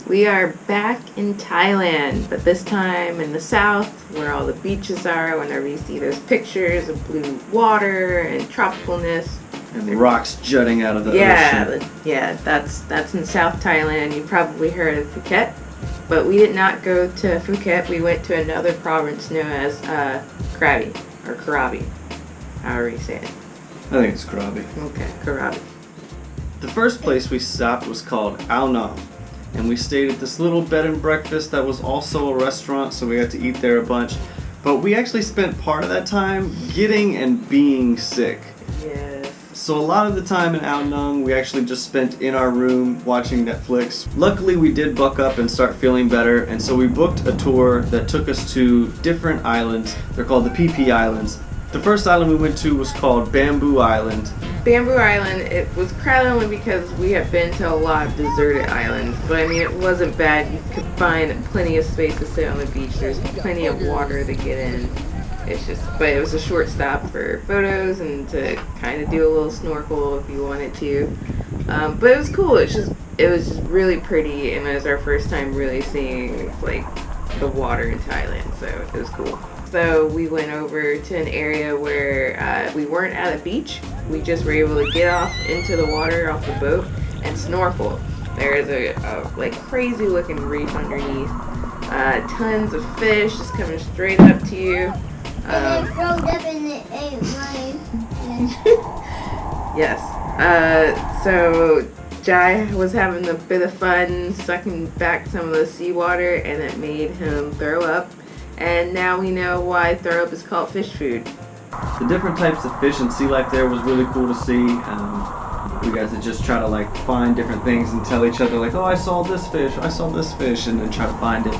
We are back in Thailand, but this time in the south, where all the beaches are. Whenever you see those pictures of blue water and tropicalness. And the rocks jutting out of the ocean. Yeah, that's in South Thailand. You probably heard of Phuket, but we did not go to Phuket. We went to another province known as Krabi, or Krabi, however you say it. I think it's Krabi. Okay, Krabi. The first place we stopped was called Ao Nam, and we stayed at this little bed and breakfast that was also a restaurant, so we got to eat there a bunch. But we actually spent part of that time getting and being sick. Yes. So a lot of the time in Ao Nung, we actually just spent in our room watching Netflix. Luckily, we did buck up and start feeling better, and so we booked a tour that took us to different islands. They're called the Phi Phi Islands. The first island we went to was called Bamboo Island. Bamboo Island, it was crowded only because we have been to a lot of deserted islands, but I mean it wasn't bad. You could find plenty of space to sit on the beach. There's plenty of water to get in. But it was a short stop for photos and to kind of do a little snorkel if you wanted to. But it was cool. It was just really pretty, and it was our first time really seeing like the water in Thailand, so it was cool. So we went over to an area where we weren't at a beach. We just were able to get off into the water off the boat and snorkel. There's a like crazy looking reef underneath. Tons of fish just coming straight up to you. And it froze up and it ate Yes. So Jai was having a bit of fun sucking back some of the seawater, and it made him throw up. And now we know why throw up is called fish food. The different types of fish and sea life there was really cool to see. We got to just try to like find different things and tell each other like, oh, I saw this fish, and then try to find it.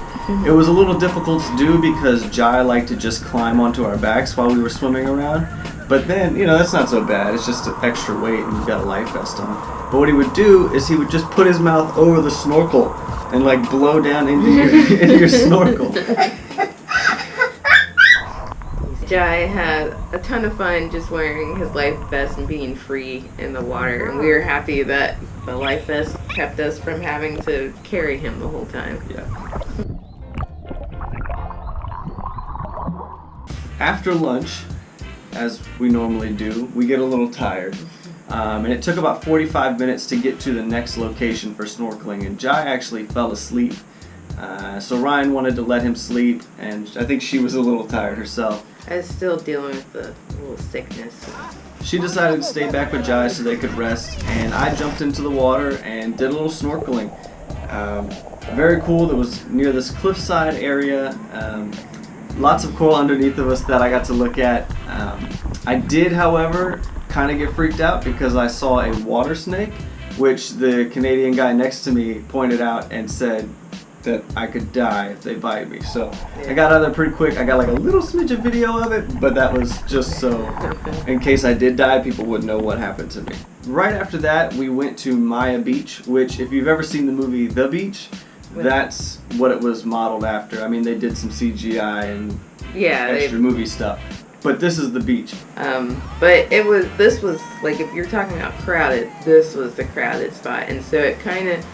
It was a little difficult to do because Jai liked to just climb onto our backs while we were swimming around. But then, that's not so bad. It's just an extra weight and you've got a life vest on. But what he would do is he would just put his mouth over the snorkel and like blow down into your snorkel. Jai had a ton of fun just wearing his life vest and being free in the water, and we were happy that the life vest kept us from having to carry him the whole time. Yeah. After lunch, as we normally do, we get a little tired. And it took about 45 minutes to get to the next location for snorkeling, and Jai actually fell asleep. So Ryan wanted to let him sleep, and I think she was a little tired herself. I was still dealing with the little sickness. She decided to stay back with Jai so they could rest, and I jumped into the water and did a little snorkeling. Very cool. It was near this cliffside area. Lots of coral underneath of us that I got to look at. I did, however, kind of get freaked out because I saw a water snake, which the Canadian guy next to me pointed out and said that I could die if they bite me. So I got out of there pretty quick. I got like a little smidge of video of it, but that was just so in case I did die, people would know what happened to me. Right after that, we went to Maya Beach, which if you've ever seen the movie The Beach, that's what it was modeled after. I mean, they did some CGI and extra movie stuff. But this is the beach. But this was like, if you're talking about crowded, this was the crowded spot. And so it kind of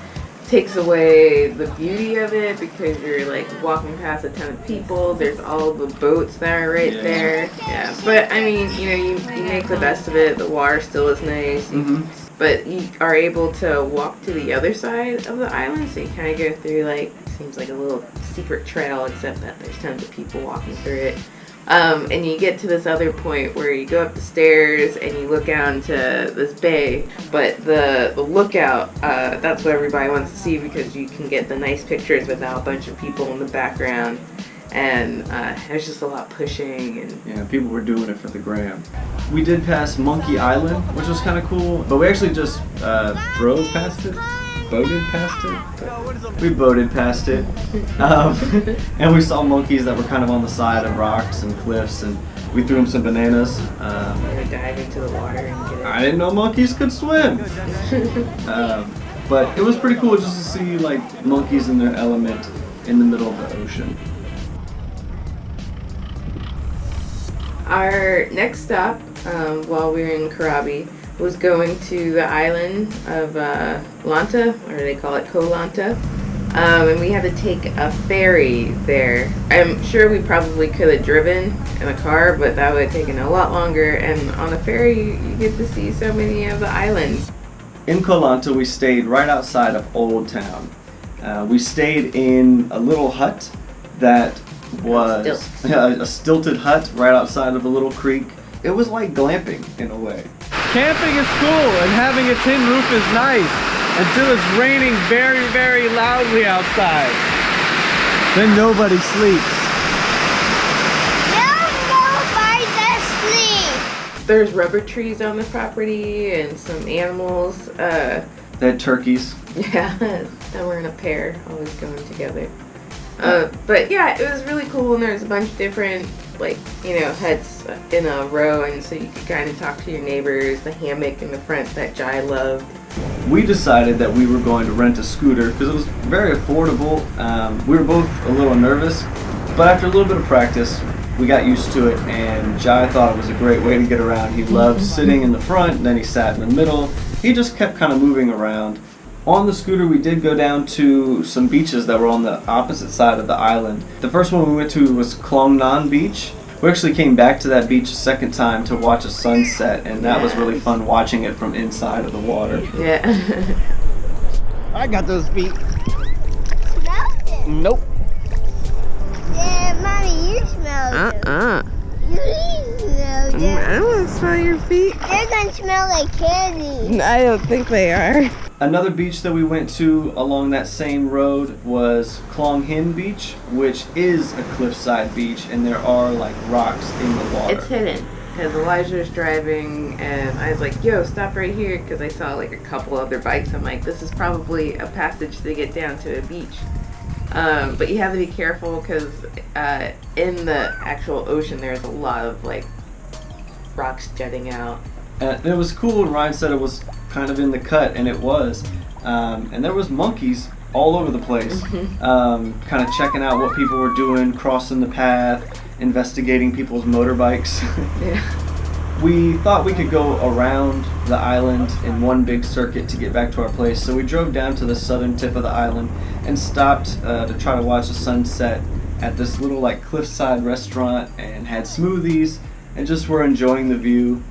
takes away the beauty of it because you're like walking past a ton of people. There's all the boats that are right there. Yeah. But I mean, you make the best of it. The water still is nice. But you are able to walk to the other side of the island. So you kind of go through like, seems like a little secret trail, except that there's tons of people walking through it. And you get to this other point where you go up the stairs and you look out into this bay, but the lookout, that's what everybody wants to see because you can get the nice pictures without a bunch of people in the background, and there's just a lot pushing. And people were doing it for the gram. We did pass Monkey Island, which was kind of cool, but we actually just drove past it. Boated past it? We boated past it. And we saw monkeys that were kind of on the side of rocks and cliffs, and we threw them some bananas. We were diving into the water and get it. I didn't know monkeys could swim. But it was pretty cool just to see like monkeys in their element in the middle of the ocean. Our next stop while we were in Krabi was going to the island of Lanta, or they call it Koh Lanta. And we had to take a ferry there. I'm sure we probably could have driven in a car, but that would have taken a lot longer. And on a ferry, you get to see so many of the islands. In Koh Lanta, we stayed right outside of Old Town. We stayed in a little hut that was a stilted hut right outside of a little creek. It was like glamping in a way. Camping is cool and having a tin roof is nice until it's raining very, very loudly outside. Then nobody sleeps. Nobody does sleep. There's rubber trees on the property and some animals. They had turkeys. Yeah, that were in a pair, always going together. But yeah, it was really cool, and there's a bunch of different, like, you know, huts in a row, and so you could kind of talk to your neighbors. The hammock in the front that Jai loved. We decided that we were going to rent a scooter because it was very affordable. We were both a little nervous, but after a little bit of practice, we got used to it, and Jai thought it was a great way to get around. He loved sitting in the front, and then he sat in the middle. He just kept kind of moving around. On the scooter, we did go down to some beaches that were on the opposite side of the island. The first one we went to was Klong Nan Beach. We actually came back to that beach a second time to watch a sunset, and that was really fun watching it from inside of the water. Yeah. I got those feet. Smelled it. Nope. Yeah, Mommy, you smelled it. You smelled it. I don't want to smell your feet. They're gonna smell like candy. I don't think they are. Another beach that we went to along that same road was Klong Hin Beach, which is a cliffside beach, and there are like rocks in the water. It's hidden because Elijah was driving, and I was like, "Yo, stop right here," because I saw like a couple other bikes. I'm like, "This is probably a passage to get down to a beach." But you have to be careful because in the actual ocean, there's a lot of like rocks jutting out. And it was cool, and Ryan said it was kind of in the cut, and it was. And there was monkeys all over the place, kind of checking out what people were doing, crossing the path, investigating people's motorbikes. Yeah. We thought we could go around the island in one big circuit to get back to our place, so we drove down to the southern tip of the island and stopped to try to watch the sunset at this little like cliffside restaurant, and had smoothies and just were enjoying the view.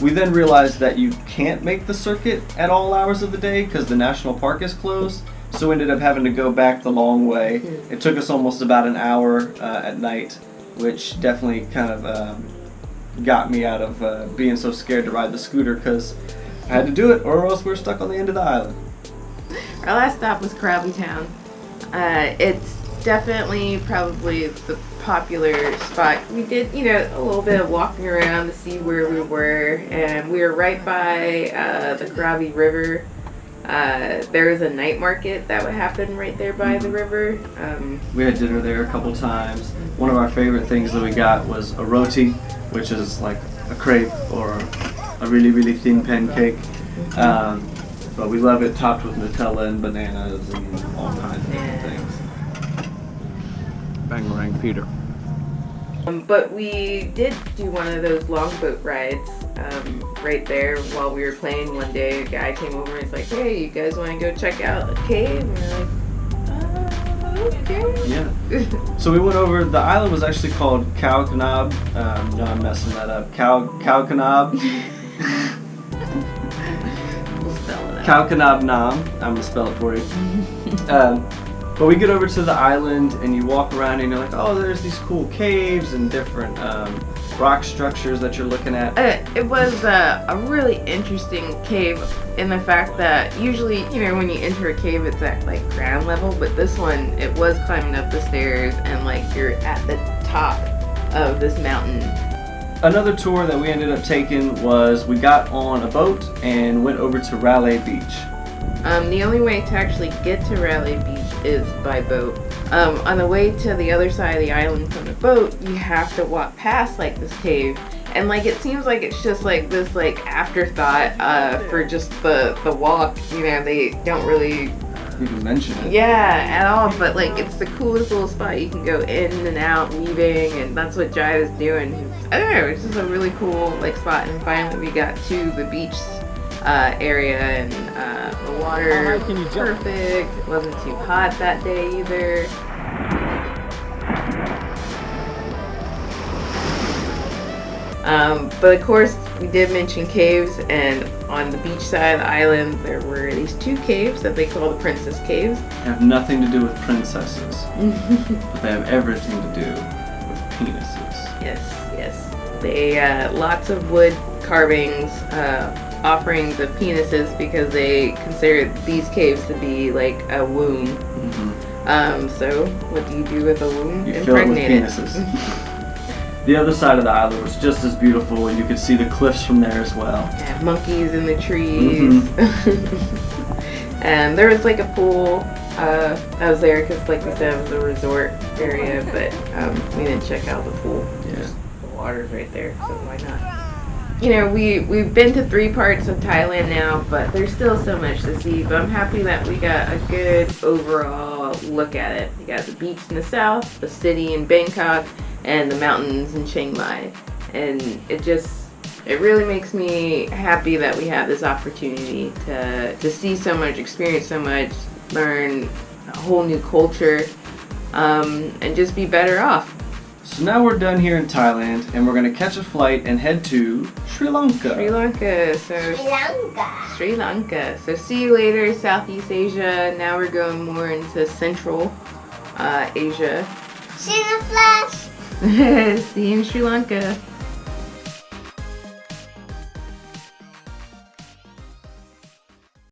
We then realized that you can't make the circuit at all hours of the day because the national park is closed, so we ended up having to go back the long way. It took us almost about an hour at night, which definitely kind of got me out of being so scared to ride the scooter because I had to do it or else we were stuck on the end of the island. Our last stop was Krabi Town. It's definitely probably the popular spot. We did, you know, a little bit of walking around to see where we were, and we were right by the Krabi River. There was a night market that would happen right there by the river. We had dinner there a couple times. One of our favorite things that we got was a roti, which is like a crepe or a really, really thin pancake. But we love it topped with Nutella and bananas and all kinds of different things. Bangarang Peter. But we did do one of those longboat rides right there while we were playing one day. A guy came over and was like, "Hey, you guys want to go check out a cave?" And we're like, "Okay." Yeah. So we went over, the island was actually called Koh Kanab. No, I'm messing that up. Koh Kanab. We'll spell it out. Koh Kanab Nam. I'm going to spell it for you. But we get over to the island and you walk around and you're like, oh, there's these cool caves and different rock structures that you're looking at. It was a really interesting cave in the fact that usually, you know, when you enter a cave, it's at like ground level, but this one, it was climbing up the stairs and like you're at the top of this mountain. Another tour that we ended up taking was we got on a boat and went over to Railay Beach. The only way to actually get to Railay Beach is by boat. On the way to the other side of the island from the boat, you have to walk past like this cave, and like it seems like it's just like this like afterthought for just the walk. You know, they don't really even mention it. Yeah, at all. But like it's the coolest little spot. You can go in and out, weaving, and that's what Jai was doing. I don't know. It's just a really cool like spot. And finally, we got to the beach area, and the water was perfect. It wasn't too hot that day either. But of course, we did mention caves, and on the beach side of the island, there were these 2 caves that they call the Princess Caves. They have nothing to do with princesses, but they have everything to do with penises. Yes. They lots of wood carvings offering the penises because they consider these caves to be like a womb. So what do you do with a womb? You fill it with penises. The other side of the island was just as beautiful, and you could see the cliffs from there as well. Yeah, monkeys in the trees. And there was like a pool. I was there because, like we said, it was a resort area, but we didn't check out the pool. Yeah. The water's right there, so why not? You know, we've been to 3 parts of Thailand now, but there's still so much to see. But I'm happy that we got a good overall look at it. We got the beach in the south, the city in Bangkok, and the mountains in Chiang Mai. And it really makes me happy that we have this opportunity to see so much, experience so much, learn a whole new culture, and just be better off. So now we're done here in Thailand, and we're going to catch a flight and head to Sri Lanka. Sri Lanka. So see you later, Southeast Asia. Now we're going more into Central Asia. See you in the flash. See you in Sri Lanka.